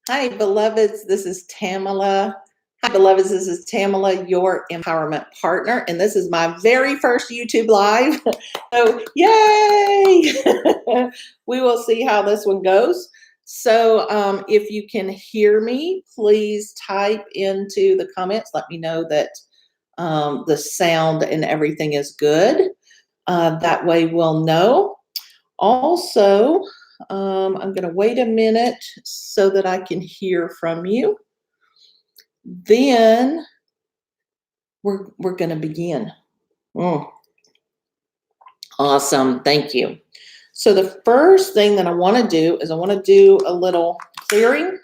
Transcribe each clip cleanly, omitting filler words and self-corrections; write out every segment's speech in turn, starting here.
Hi, beloveds. This is Tamala. Hi, beloveds. This is Tamala, your empowerment partner. And this is my very first YouTube live. So, yay! We will see how this one goes. So, if you can hear me, please type into the comments. Let me know that the sound and everything is good. That way, we'll know. Also, I'm going to wait a minute so that I can hear from you. Then we're going to begin. Awesome. Thank you. So the first thing that I want to do is I want to do a little clearing,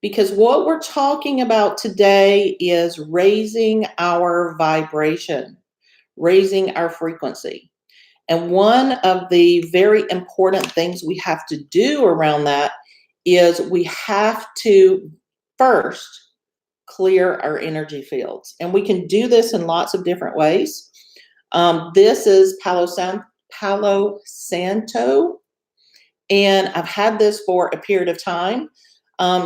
because what we're talking about today is raising our vibration, raising our frequency. And one of the very important things we have to do around that is we have to first clear our energy fields. And we can do this in lots of different ways. This is Palo Santo, and I've had this for a period of time.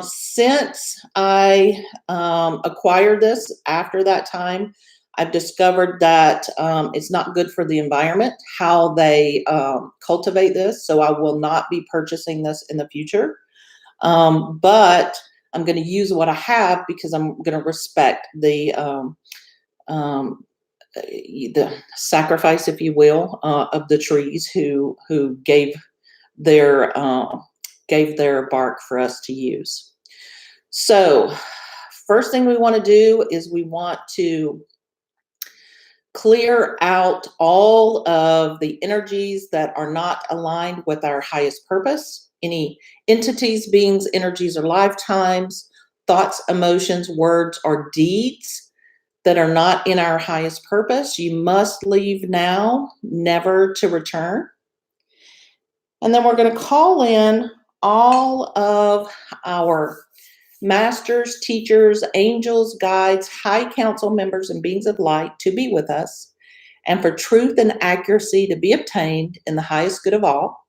Since I acquired this, after that time, I've discovered that it's not good for the environment, how they cultivate this. So I will not be purchasing this in the future. But I'm going to use what I have because I'm going to respect the sacrifice, if you will, of the trees who gave their bark for us to use. So first thing we want to do is we want to clear out all of the energies that are not aligned with our highest purpose. Any entities, beings, energies, or lifetimes, thoughts, emotions, words, or deeds that are not in our highest purpose, you must leave now, never to return. And then we're going to call in all of our masters, teachers, angels, guides, high council members, and beings of light to be with us, and for truth and accuracy to be obtained in the highest good of all.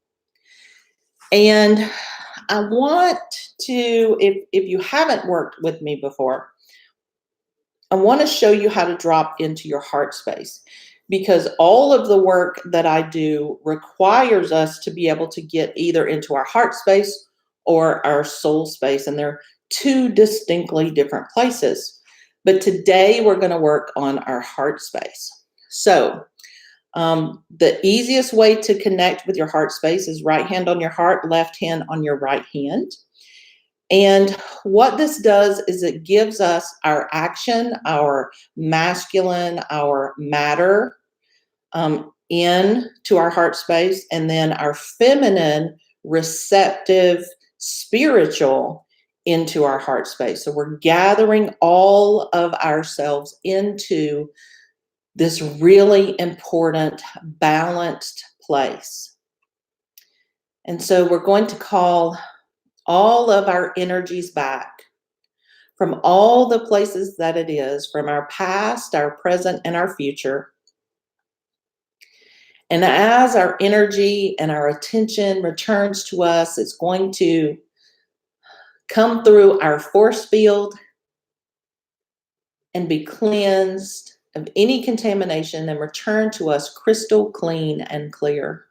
And I want to, if you haven't worked with me before, I want to show you how to drop into your heart space, because all of the work that I do requires us to be able to get either into our heart space or our soul space. And they're two distinctly different places. But today we're going to work on our heart space. So the easiest way to connect with your heart space is right hand on your heart, left hand on your right hand. And what this does is it gives us our action, our masculine, our matter into our heart space, and then our feminine, receptive, spiritual into our heart space. So we're gathering all of ourselves into this really important, balanced place. And so we're going to call all of our energies back from all the places that it is, from our past, our present, and our future. And as our energy and our attention returns to us, it's going to come through our force field and be cleansed of any contamination and return to us crystal clean and clear.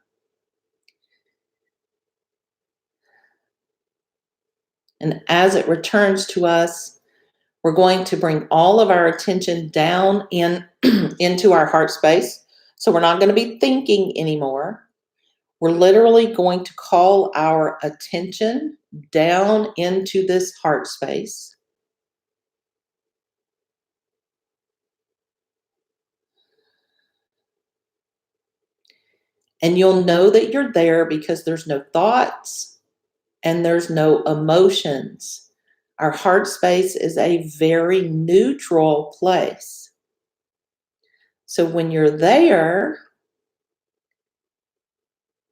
And as it returns to us, we're going to bring all of our attention down into our heart space. So we're not going to be thinking anymore. We're literally going to call our attention down into this heart space. And you'll know that you're there because there's no thoughts and there's no emotions. Our heart space is a very neutral place. So when you're there,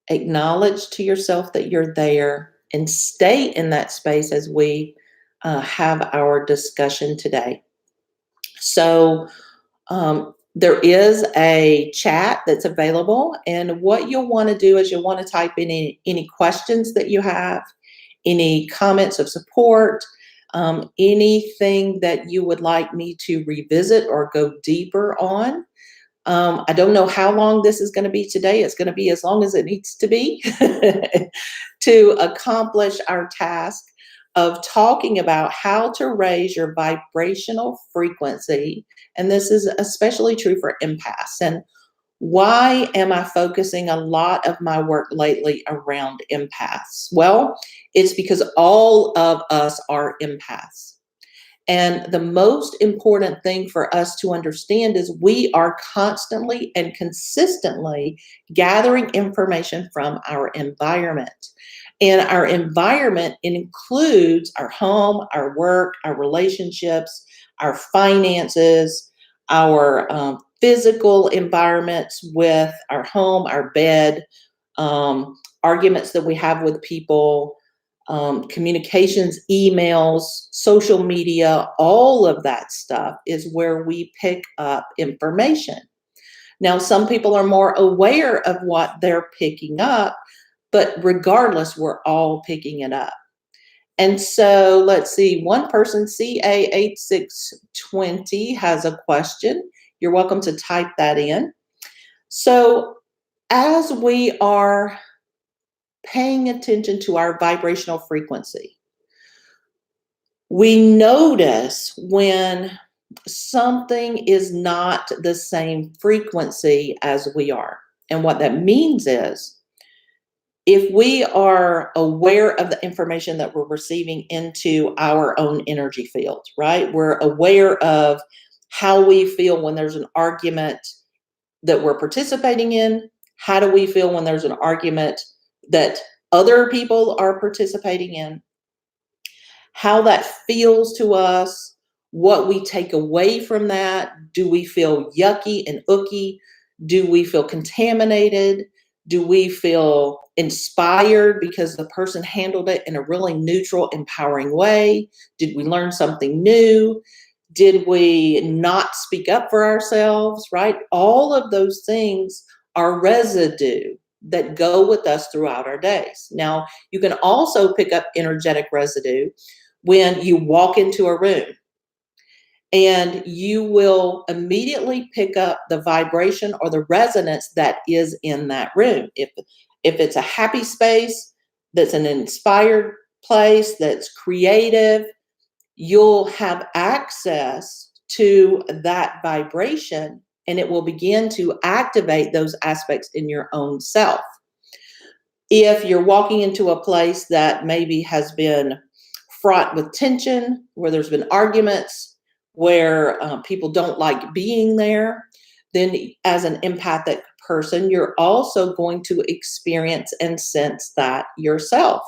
acknowledge to yourself that you're there and stay in that space as we have our discussion today. So there is a chat that's available, and what you'll want to do is you'll want to type in any questions that you have, any comments of support, anything that you would like me to revisit or go deeper on. I don't know how long this is going to be today. It's going to be as long as it needs to be to accomplish our task of talking about how to raise your vibrational frequency. And this is especially true for empaths. And why am I focusing a lot of my work lately around empaths? Well, it's because all of us are empaths. And the most important thing for us to understand is we are constantly and consistently gathering information from our environment. And our environment includes our home, our work, our relationships, our finances, our physical environments with our home, our bed, arguments that we have with people, communications, emails, social media, all of that stuff is where we pick up information. Now, some people are more aware of what they're picking up, but regardless, we're all picking it up. And so let's see, one person, CA8620, has a question. You're welcome to type that in. So as we are paying attention to our vibrational frequency, we notice when something is not the same frequency as we are. And what that means is, if we are aware of the information that we're receiving into our own energy field, right? We're aware of how we feel when there's an argument that we're participating in. How do we feel when there's an argument that other people are participating in? How that feels to us, what we take away from that. Do we feel yucky and ooky? Do we feel contaminated? Do we feel inspired because the person handled it in a really neutral, empowering way? Did we learn something new? Did we not speak up for ourselves, right? All of those things are residue that go with us throughout our days. Now, you can also pick up energetic residue when you walk into a room, and you will immediately pick up the vibration or the resonance that is in that room. If it's a happy space, that's an inspired place, that's creative, you'll have access to that vibration, and it will begin to activate those aspects in your own self. If you're walking into a place that maybe has been fraught with tension, where there's been arguments, where people don't like being there, then as an empathic person, you're also going to experience and sense that yourself.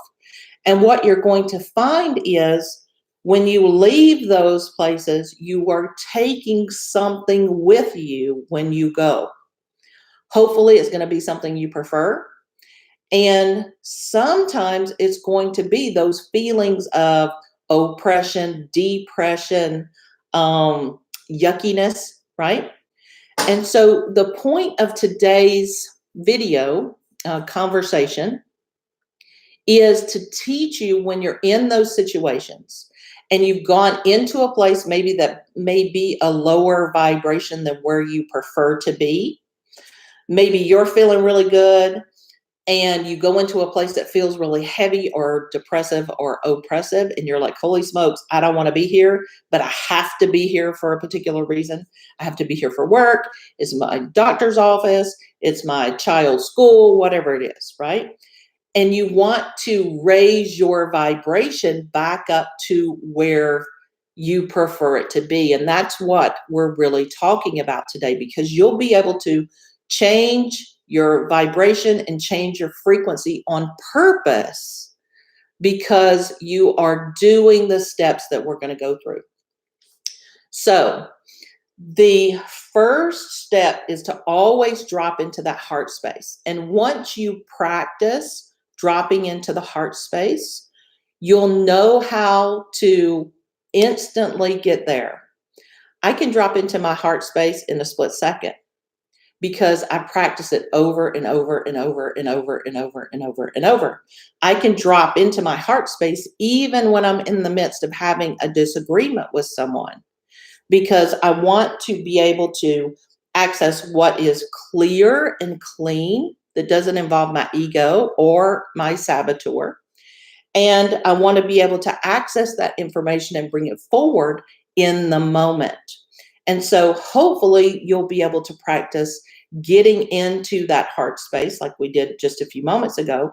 And what you're going to find is, when you leave those places, you are taking something with you when you go. Hopefully, it's going to be something you prefer. And sometimes it's going to be those feelings of oppression, depression, yuckiness, right? And so the point of today's video conversation is to teach you, when you're in those situations and you've gone into a place maybe that may be a lower vibration than where you prefer to be. Maybe you're feeling really good, and you go into a place that feels really heavy or depressive or oppressive, and you're like, holy smokes, I don't want to be here, but I have to be here for a particular reason. I have to be here for work. It's my doctor's office. It's my child's school, whatever it is, right? And you want to raise your vibration back up to where you prefer it to be. And that's what we're really talking about today, because you'll be able to change your vibration and change your frequency on purpose, because you are doing the steps that we're going to go through. So the first step is to always drop into that heart space. And once you practice dropping into the heart space, you'll know how to instantly get there. I can drop into my heart space in a split second. because I practice it over and over and over and over and over and over and over. I can drop into my heart space even when I'm in the midst of having a disagreement with someone, because I want to be able to access what is clear and clean that doesn't involve my ego or my saboteur. And I want to be able to access that information and bring it forward in the moment. And so hopefully you'll be able to practice getting into that heart space like we did just a few moments ago,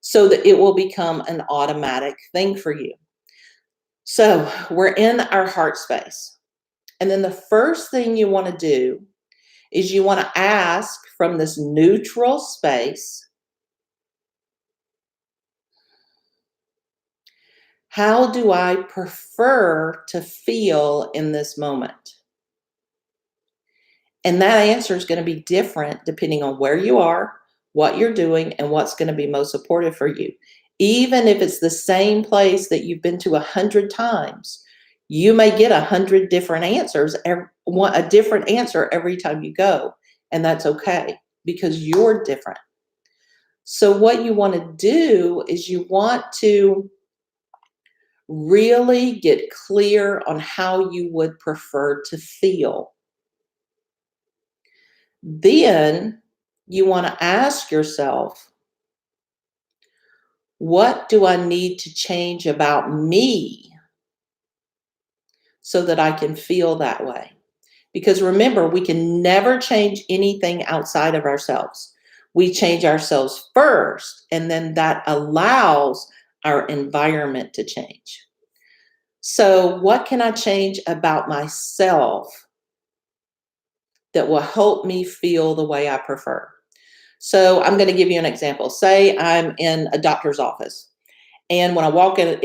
so that it will become an automatic thing for you. So we're in our heart space. And then the first thing you want to do is you want to ask from this neutral space, how do I prefer to feel in this moment? And that answer is going to be different depending on where you are, what you're doing, and what's going to be most supportive for you. Even if it's the same place that you've been to 100 times, you may get 100 different answers, a different answer every time you go. And that's okay because you're different. So what you want to do is you want to really get clear on how you would prefer to feel. Then you want to ask yourself, what do I need to change about me so that I can feel that way? Because remember, we can never change anything outside of ourselves. We change ourselves first, and then that allows our environment to change. So, what can I change about myself that will help me feel the way I prefer? So, I'm going to give you an example. Say I'm in a doctor's office, and when I walk in,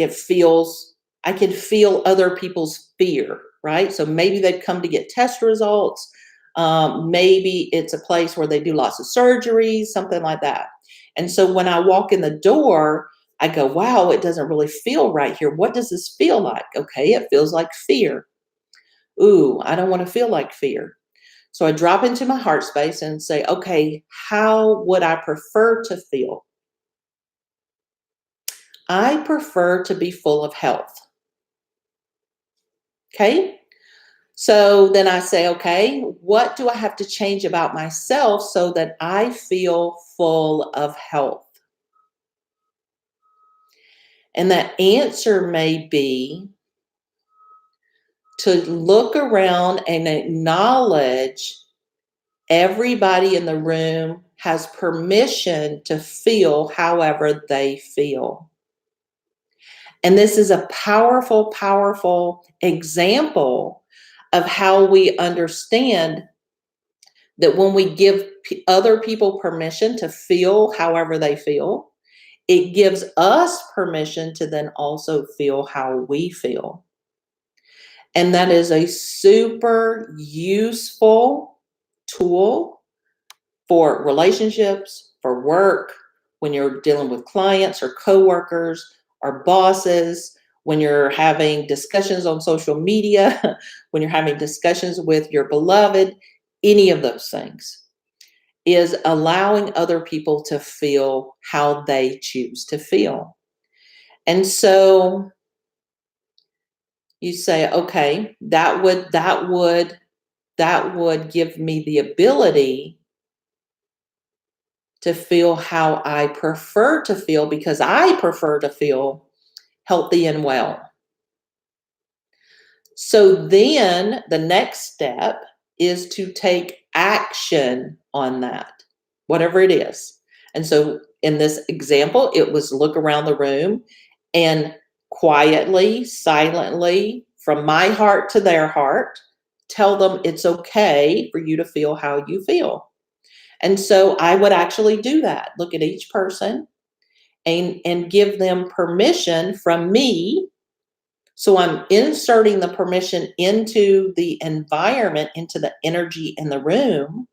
I can feel other people's fear, right? So maybe they've come to get test results. Maybe it's a place where they do lots of surgeries, something like that. And so when I walk in the door, I go, wow, it doesn't really feel right here. What does this feel like? Okay, it feels like fear. Ooh, I don't want to feel like fear. So I drop into my heart space and say, okay, how would I prefer to feel? I prefer to be full of health. Okay. So then I say, okay, what do I have to change about myself so that I feel full of health? And that answer may be to look around and acknowledge everybody in the room has permission to feel however they feel. And this is a powerful, powerful example of how we understand that when we give other people permission to feel however they feel, it gives us permission to then also feel how we feel. And that is a super useful tool for relationships, for work, when you're dealing with clients or coworkers or bosses, when you're having discussions on social media, when you're having discussions with your beloved, any of those things is allowing other people to feel how they choose to feel. And so you say, okay, that would give me the ability to feel how I prefer to feel because I prefer to feel healthy and well. So then the next step is to take action on that, whatever it is. And so in this example, it was look around the room and quietly, silently, from my heart to their heart, tell them it's okay for you to feel how you feel. And so I would actually do that. Look at each person and give them permission from me. So I'm inserting the permission into the environment, into the energy in the room,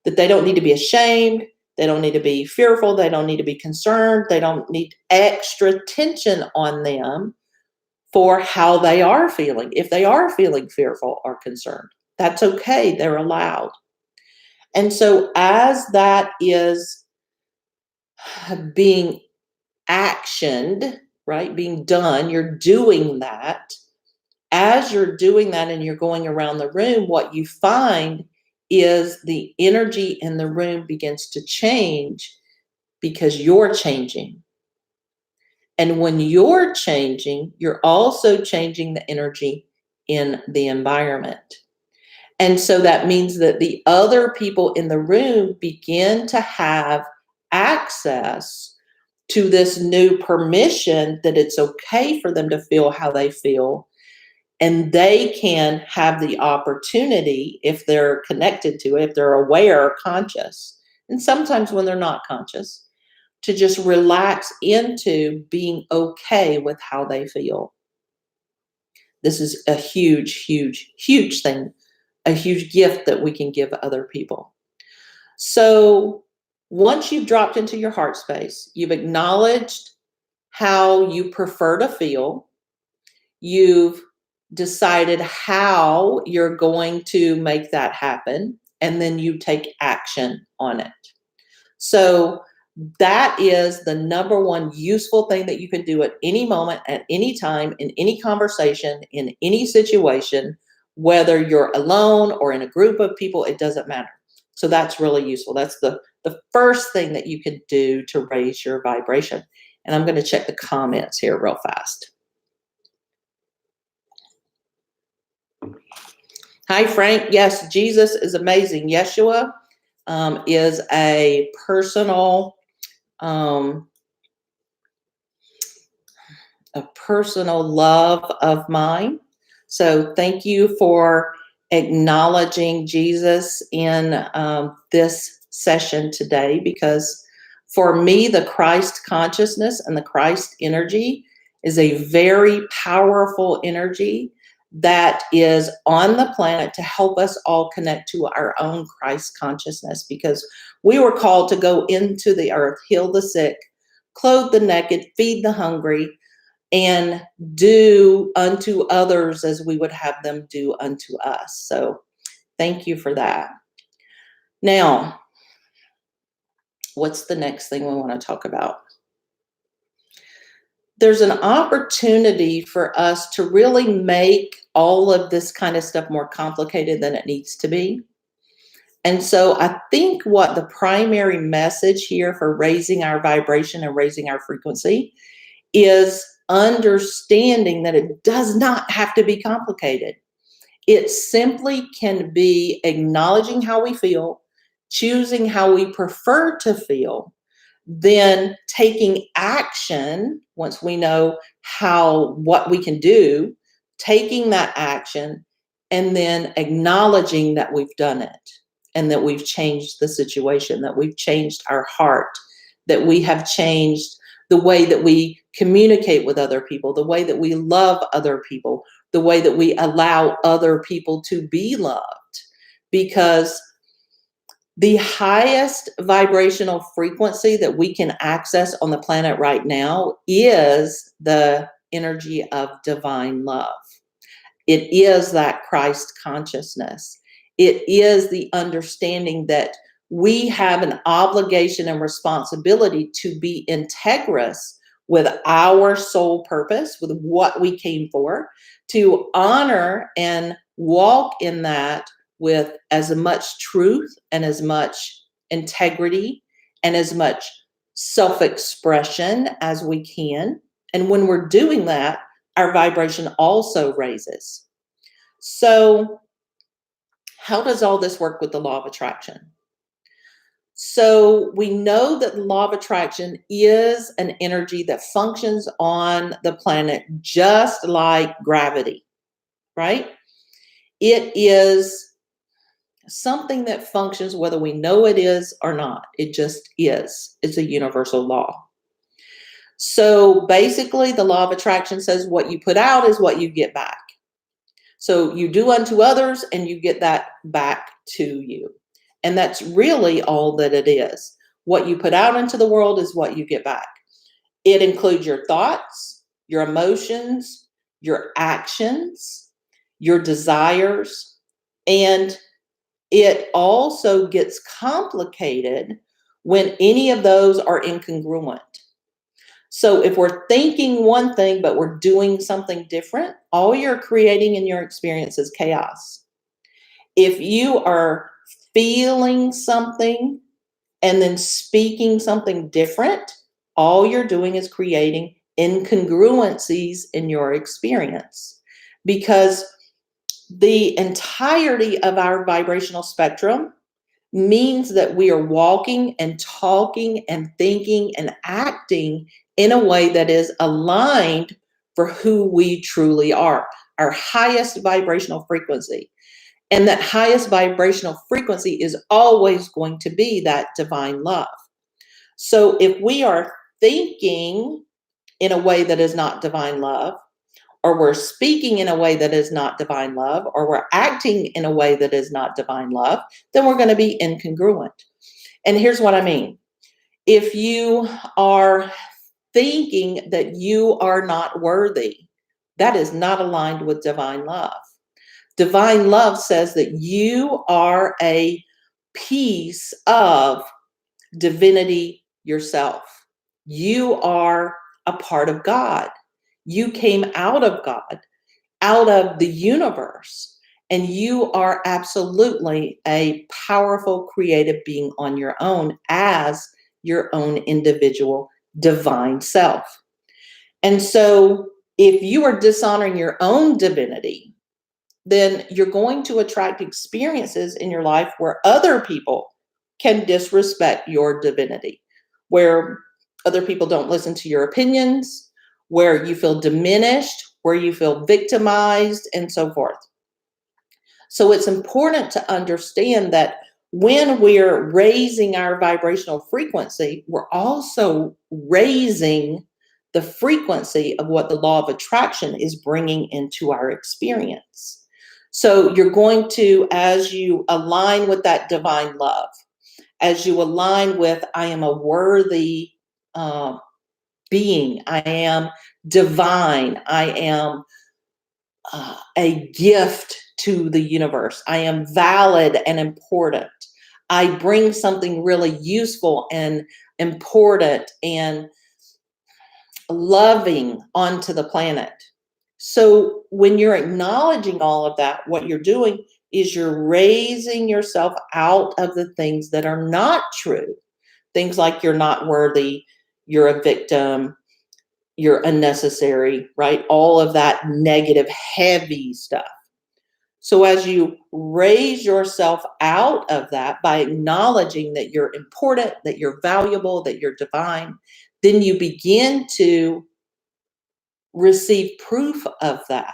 that they don't need to be ashamed. They don't need to be fearful. They don't need to be concerned. They don't need extra tension on them for how they are feeling. If they are feeling fearful or concerned, that's okay. They're allowed. And so as that is being actioned, right, being done, you're doing that. As you're doing that and you're going around the room, what you find is the energy in the room begins to change because you're changing. And when you're changing, you're also changing the energy in the environment. And so that means that the other people in the room begin to have access to this new permission that it's okay for them to feel how they feel. And they can have the opportunity, if they're connected to it, if they're aware or conscious, and sometimes when they're not conscious, to just relax into being okay with how they feel. This is a huge, huge, huge thing, a huge gift that we can give other people. So once you've dropped into your heart space, you've acknowledged how you prefer to feel, you've decided how you're going to make that happen, and then you take action on it. So that is the number one useful thing that you can do at any moment, at any time, in any conversation, in any situation, whether you're alone or in a group of people, it doesn't matter. So that's really useful. That's the first thing that you can do to raise your vibration. And I'm going to check the comments here real fast. Hi, Frank. Yes, Jesus is amazing. Yeshua is a personal um, love of mine. So thank you for acknowledging Jesus in this session today, because for me, the Christ consciousness and the Christ energy is a very powerful energy that is on the planet to help us all connect to our own Christ consciousness, because we were called to go into the earth, heal the sick, clothe the naked, feed the hungry, and do unto others as we would have them do unto us. So thank you for that. Now, what's the next thing we want to talk about? There's an opportunity for us to really make all of this kind of stuff more complicated than it needs to be. And so I think what the primary message here for raising our vibration and raising our frequency is understanding that it does not have to be complicated. It simply can be acknowledging how we feel, choosing how we prefer to feel, then taking action once we know what we can do, taking that action, and then acknowledging that we've done it and that we've changed the situation, that we've changed our heart, that we have changed the way that we communicate with other people, the way that we love other people, the way that we allow other people to be loved. Because the highest vibrational frequency that we can access on the planet right now is the energy of divine love. It is that Christ consciousness. It is the understanding that we have an obligation and responsibility to be integrous with our soul purpose, with what we came for, to honor and walk in that with as much truth and as much integrity and as much self-expression as we can. And when we're doing that, our vibration also raises. So, how does all this work with the law of attraction? So, we know that the law of attraction is an energy that functions on the planet just like gravity, right? It is something that functions whether we know it is or not. It just is. It's a universal law. So basically, the law of attraction says what you put out is what you get back. So you do unto others and you get that back to you. And that's really all that it is. What you put out into the world is what you get back. It includes your thoughts, your emotions, your actions, your desires, and It also gets complicated when any of those are incongruent. So if we're thinking one thing, but we're doing something different, all you're creating in your experience is chaos. If you are feeling something and then speaking something different, all you're doing is creating incongruencies in your experience, because the entirety of our vibrational spectrum means that we are walking and talking and thinking and acting in a way that is aligned for who we truly are, our highest vibrational frequency. And that highest vibrational frequency is always going to be that divine love. So if we are thinking in a way that is not divine love, or we're speaking in a way that is not divine love, or we're acting in a way that is not divine love, then we're going to be incongruent. And here's what I mean. If you are thinking that you are not worthy, that is not aligned with divine love. Divine love says that you are a piece of divinity yourself. You are a part of God. You came out of God, out of the universe, and you are absolutely a powerful creative being on your own as your own individual divine self. And so if you are dishonoring your own divinity, then you're going to attract experiences in your life where other people can disrespect your divinity, where other people don't listen to your opinions, where you feel diminished, where you feel victimized, and so forth. So it's important to understand that when we're raising our vibrational frequency, we're also raising the frequency of what the law of attraction is bringing into our experience. So you're going to, as you align with that divine love, as you align with, I am a worthy being, I am divine, I am a gift to the universe, I am valid and important, I bring something really useful and important and loving onto the planet. So when you're acknowledging all of that, what you're doing is you're raising yourself out of the things that are not true. Things like you're not worthy, you're a victim, you're unnecessary, right? All of that negative, heavy stuff. So as you raise yourself out of that by acknowledging that you're important, that you're valuable, that you're divine, then you begin to receive proof of that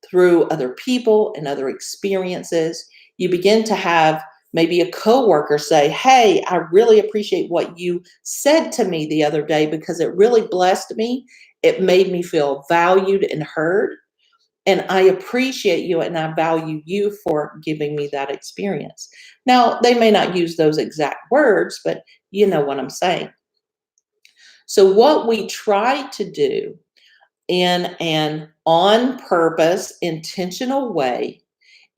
through other people and other experiences. You begin to have maybe a coworker say, hey, I really appreciate what you said to me the other day because it really blessed me. It made me feel valued and heard. And I appreciate you and I value you for giving me that experience. Now, they may not use those exact words, but you know what I'm saying. So what we try to do in an on purpose, intentional way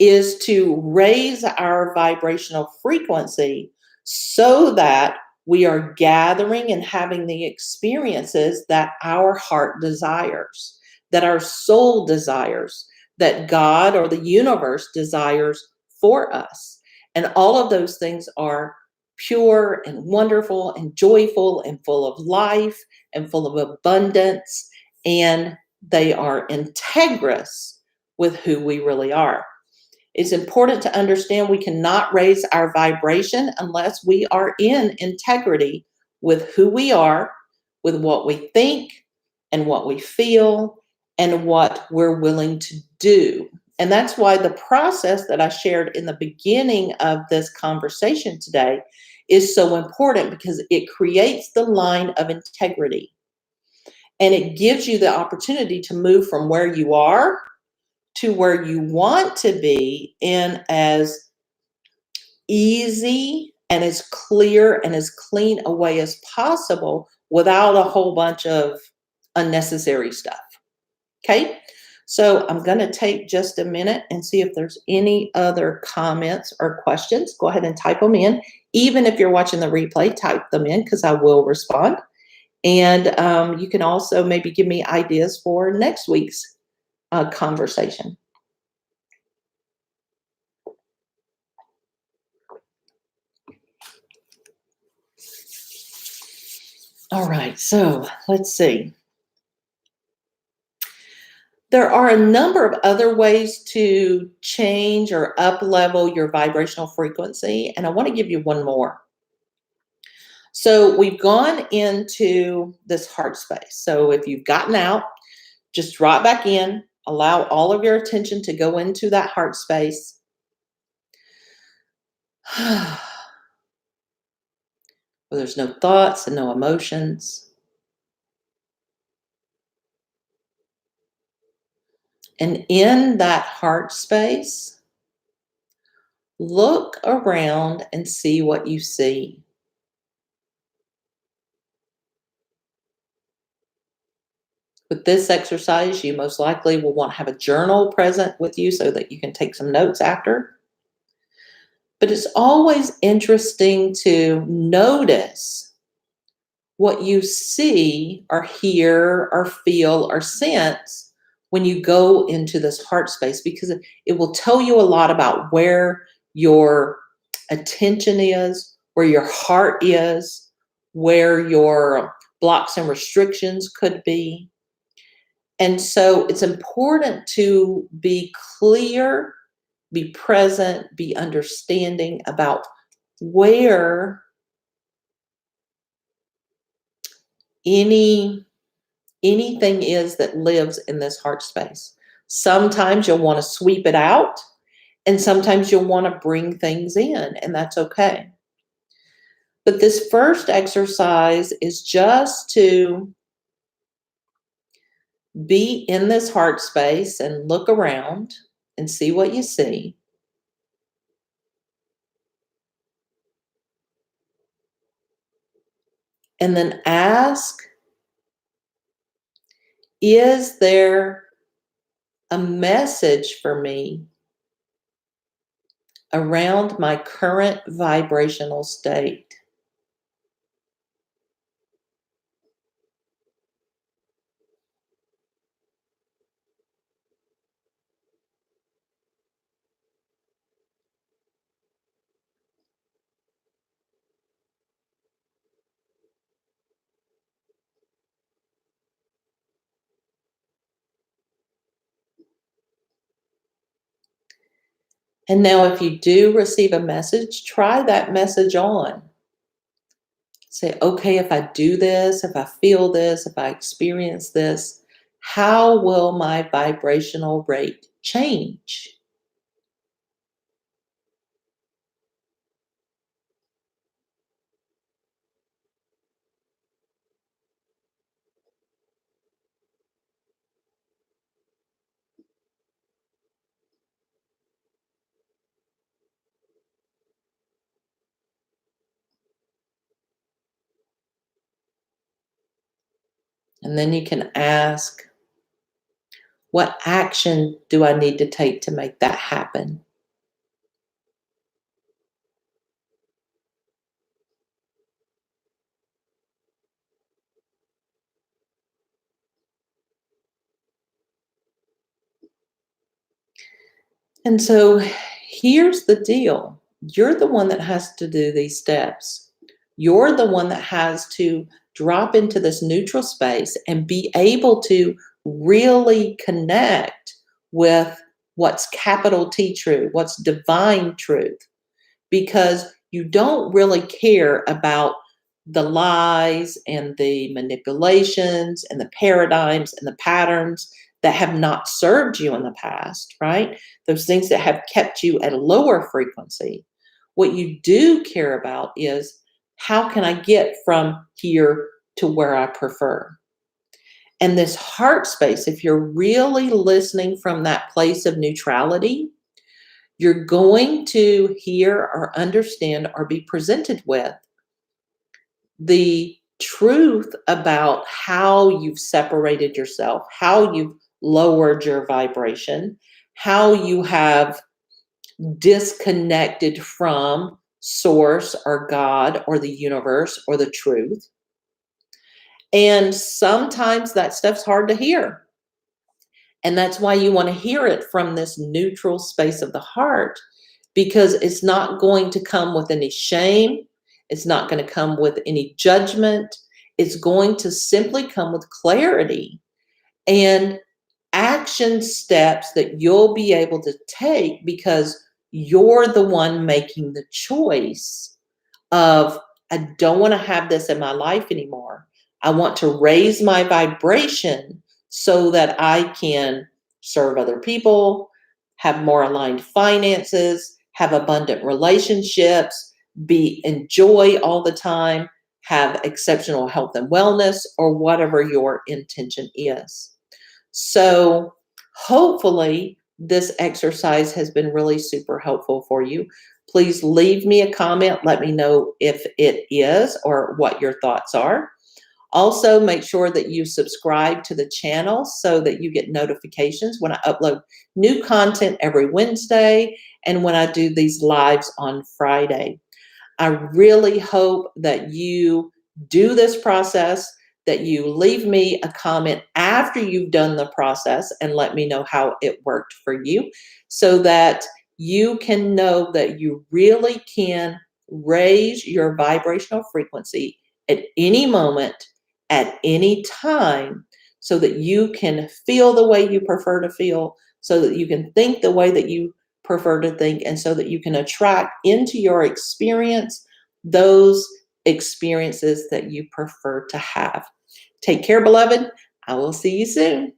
is to raise our vibrational frequency so that we are gathering and having the experiences that our heart desires, that our soul desires, that God or the universe desires for us. And all of those things are pure and wonderful and joyful and full of life and full of abundance, and they are integrous with who we really are. It's important to understand we cannot raise our vibration unless we are in integrity with who we are, with what we think and what we feel and what we're willing to do. And that's why the process that I shared in the beginning of this conversation today is so important, because it creates the line of integrity. And it gives you the opportunity to move from where you are to where you want to be in as easy and as clear and as clean a way as possible without a whole bunch of unnecessary stuff. Okay? So I'm going to take just a minute and see if there's any other comments or questions. Go ahead and type them in. Even if you're watching the replay, type them in because I will respond. And you can also maybe give me ideas for next week's conversation. All right, so let's see. There are a number of other ways to change or up level your vibrational frequency, and I want to give you one more. So we've gone into this heart space. So if you've gotten out, just drop back in, allow all of your attention to go into that heart space. Where there's no thoughts and no emotions. And in that heart space, look around and see what you see. With this exercise, you most likely will want to have a journal present with you so that you can take some notes after. But it's always interesting to notice what you see or hear or feel or sense when you go into this heart space, because it will tell you a lot about where your attention is, where your heart is, where your blocks and restrictions could be. And so it's important to be clear, be present, be understanding about where anything is that lives in this heart space. Sometimes you'll want to sweep it out, and sometimes you'll want to bring things in, and that's okay. But this first exercise is just to be in this heart space and look around and see what you see. And then ask, is there a message for me around my current vibrational state? And now, if you do receive a message, try that message on. Say, okay, if I do this, if I feel this, if I experience this, how will my vibrational rate change? And then you can ask, what action do I need to take to make that happen? And so here's the deal. You're the one that has to do these steps. You're the one that has to drop into this neutral space and be able to really connect with what's capital T true, what's divine truth, because you don't really care about the lies and the manipulations and the paradigms and the patterns that have not served you in the past, right? Those things that have kept you at a lower frequency. What you do care about is, how can I get from here to where I prefer? And this heart space, if you're really listening from that place of neutrality, you're going to hear or understand or be presented with the truth about how you've separated yourself, how you've lowered your vibration, how you have disconnected from source or God or the universe or the truth. And sometimes that stuff's hard to hear. And that's why you want to hear it from this neutral space of the heart, because it's not going to come with any shame. It's not going to come with any judgment. It's going to simply come with clarity and action steps that you'll be able to take, because you're the one making the choice of, I don't want to have this in my life anymore. I want to raise my vibration so that I can serve other people, have more aligned finances, have abundant relationships, be enjoy all the time, have exceptional health and wellness, or whatever your intention is. So hopefully this exercise has been really super helpful for you. Please leave me a comment. Let me know if it is or what your thoughts are. Also, make sure that you subscribe to the channel so that you get notifications when I upload new content every Wednesday and when I do these lives on Friday. I really hope that you do this process, that you leave me a comment after you've done the process and let me know how it worked for you, so that you can know that you really can raise your vibrational frequency at any moment, at any time, so that you can feel the way you prefer to feel, so that you can think the way that you prefer to think, and so that you can attract into your experience those experiences that you prefer to have. Take care, beloved. I will see you soon.